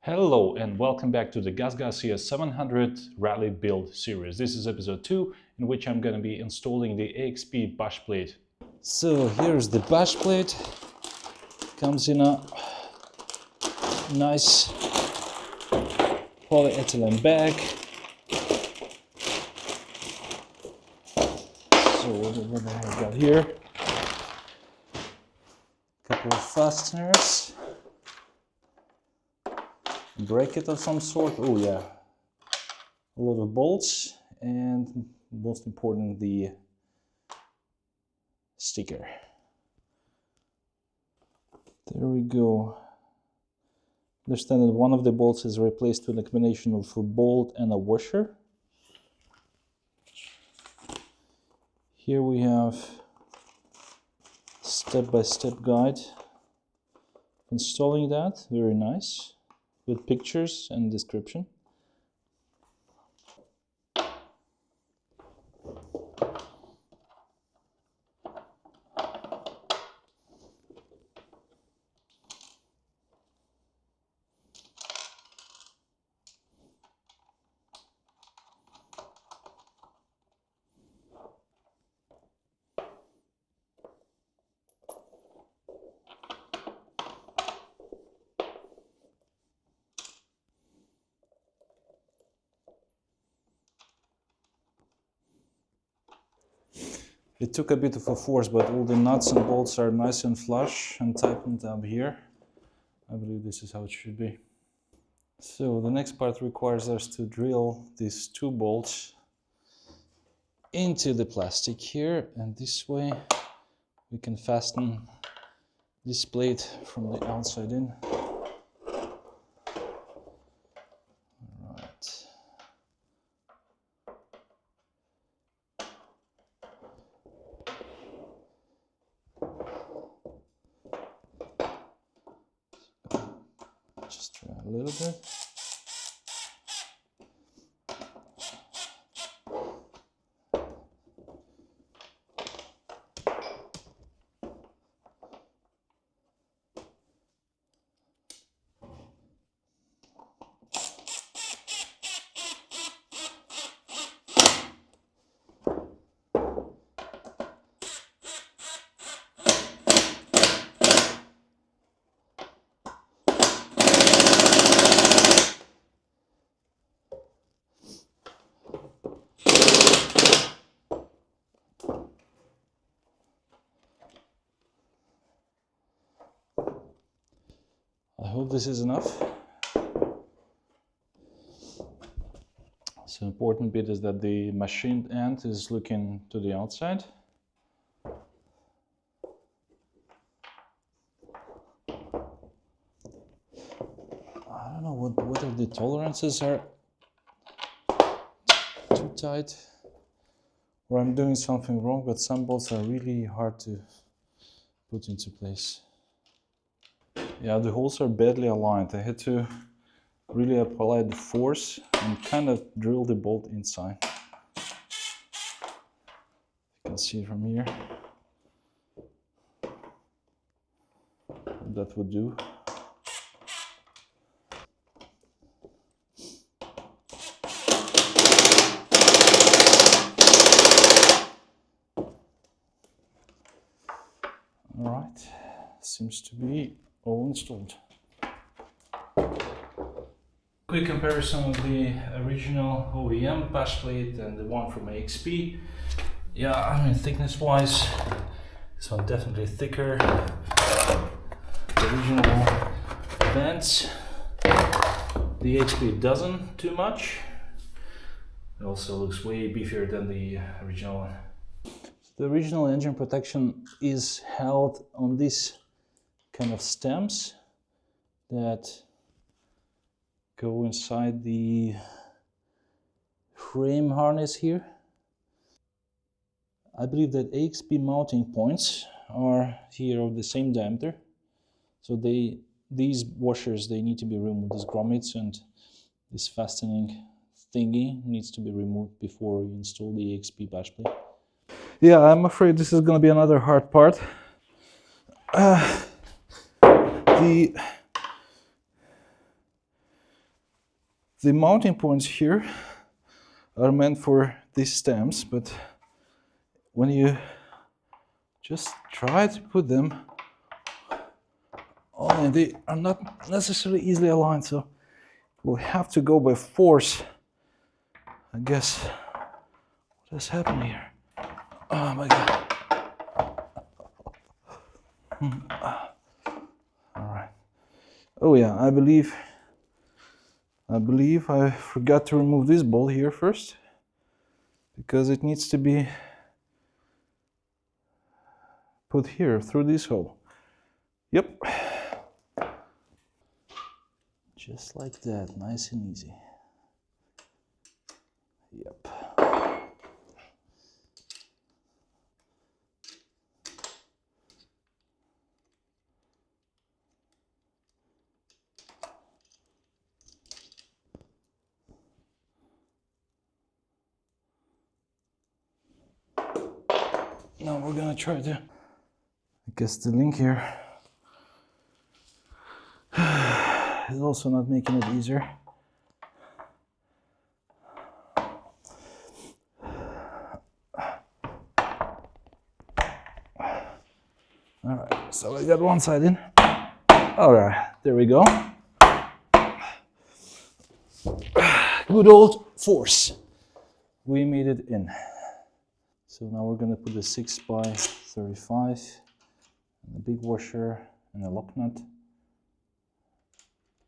Hello and welcome back to the GasGas CS700 Rally Build series. This is episode 2 in which I'm going to be installing the AXP bash plate. So here's the bash plate. Comes in a nice polyethylene bag. So what do I got here? A couple of fasteners. Bracket of some sort. Oh yeah, a lot of bolts, and most important, the sticker. There we go. Understand that one of the bolts is replaced with a combination of a bolt and a washer. Here we have step-by-step guide installing that. Very nice, with pictures and description. It took a bit of a force, but all the nuts and bolts are nice and flush and tightened up here. I believe this is how it should be. So the next part requires us to drill these two bolts into the plastic here, and this way we can fasten this plate from the outside in. Just try a little bit. I hope this is enough. So important bit is that the machined end is looking to the outside. I don't know whether the tolerances are too tight or I'm doing something wrong, but some bolts are really hard to put into place. Yeah, the holes are badly aligned. I had to really apply the force and kind of drill the bolt inside. You can see from here. That would do. All right, seems to be all installed. Quick comparison of the original OEM bash plate and the one from AXP. Yeah, I mean, thickness wise, this one definitely thicker. The original vents, the AXP doesn't too much. It also looks way beefier than the original one. The original engine protection is held on these kind of stems that go inside the frame harness here. I believe that AXP mounting points are here of the same diameter, so these washers, they need to be removed, these grommets, and this fastening thingy needs to be removed before you install the AXP bash plate. Yeah, I'm afraid this is going to be another hard part. The The mounting points here are meant for these stems, but when you just try to put them on, they are not necessarily easily aligned, so we'll have to go by force. I guess what has happened here? Oh my god. All right. Oh yeah, I believe I forgot to remove this bolt here first, because it needs to be put here through this hole. Yep. Just like that, nice and easy. Yep. Now we're gonna try to, I guess the link here is also not making it easier. All right, so I got one side in. All right, there we go. Good old force. We made it in. So now we're gonna put the 6x35 and the big washer and the lock nut.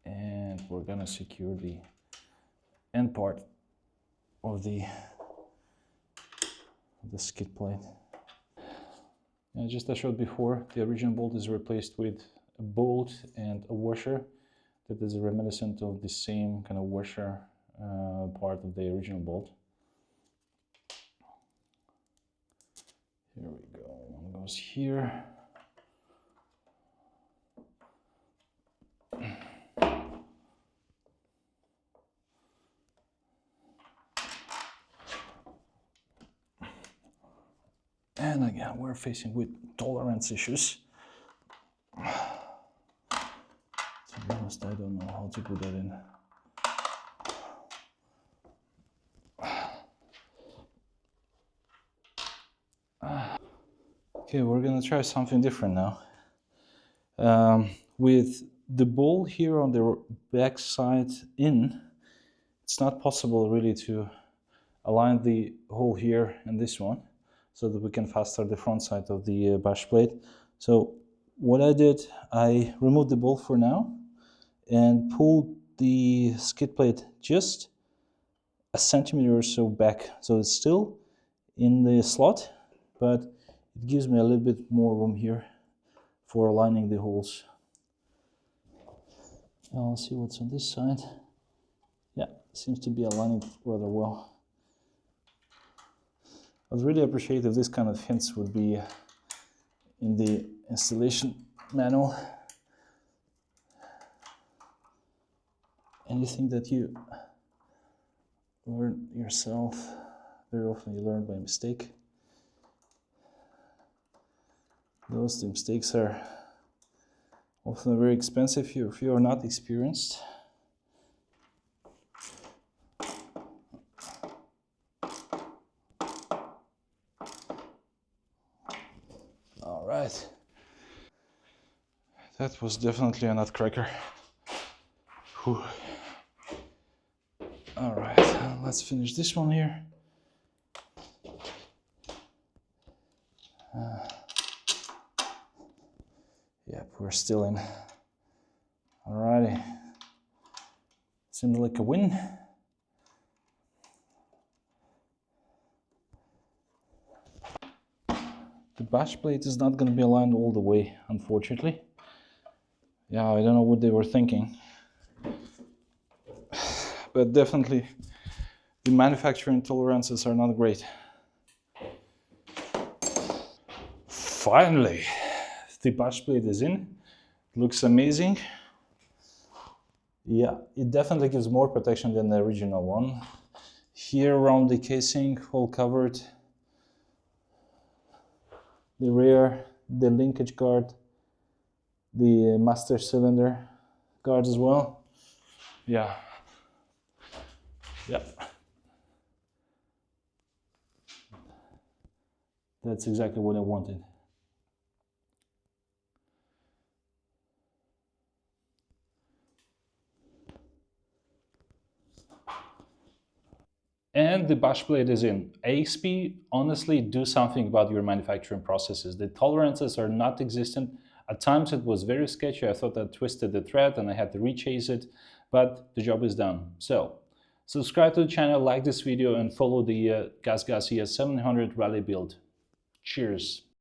And we're gonna secure the end part of the skid plate. And just as I showed before, the original bolt is replaced with a bolt and a washer that is reminiscent of the same kind of washer part of the original bolt. Here we go, one goes here. And again, we're facing with tolerance issues. To be honest, I don't know how to put that in. Okay, we're gonna try something different now. With the bolt here on the back side in, it's not possible really to align the hole here and this one so that we can fasten the front side of the bash plate. So what I did, I removed the bolt for now and pulled the skid plate just a centimeter or so back. So it's still in the slot, but it gives me a little bit more room here for aligning the holes. I'll see what's on this side. Yeah, seems to be aligning rather well. I'd really appreciate if this kind of hints would be in the installation manual. Anything that you learn yourself, very often you learn by mistake. Those mistakes are often very expensive if you are not experienced. All right. That was definitely a nutcracker. Whew. All right, let's finish this one here. Yep, we're still in. Alrighty. Seems like a win. The bash plate is not going to be aligned all the way, unfortunately. Yeah, I don't know what they were thinking. But definitely, the manufacturing tolerances are not great. Finally, the bash plate is in. It looks amazing. Yeah, it definitely gives more protection than the original one. Here around the casing, all covered. The rear, the linkage guard, the master cylinder guard as well. Yeah, Yep. That's exactly what I wanted. And the bash plate is in. AXP, honestly, do something about your manufacturing processes. The tolerances are not existent. At times it was very sketchy. I thought I twisted the thread and I had to rechase it, but the job is done. So, subscribe to the channel, like this video, and follow the GasGas ES700 rally build. Cheers.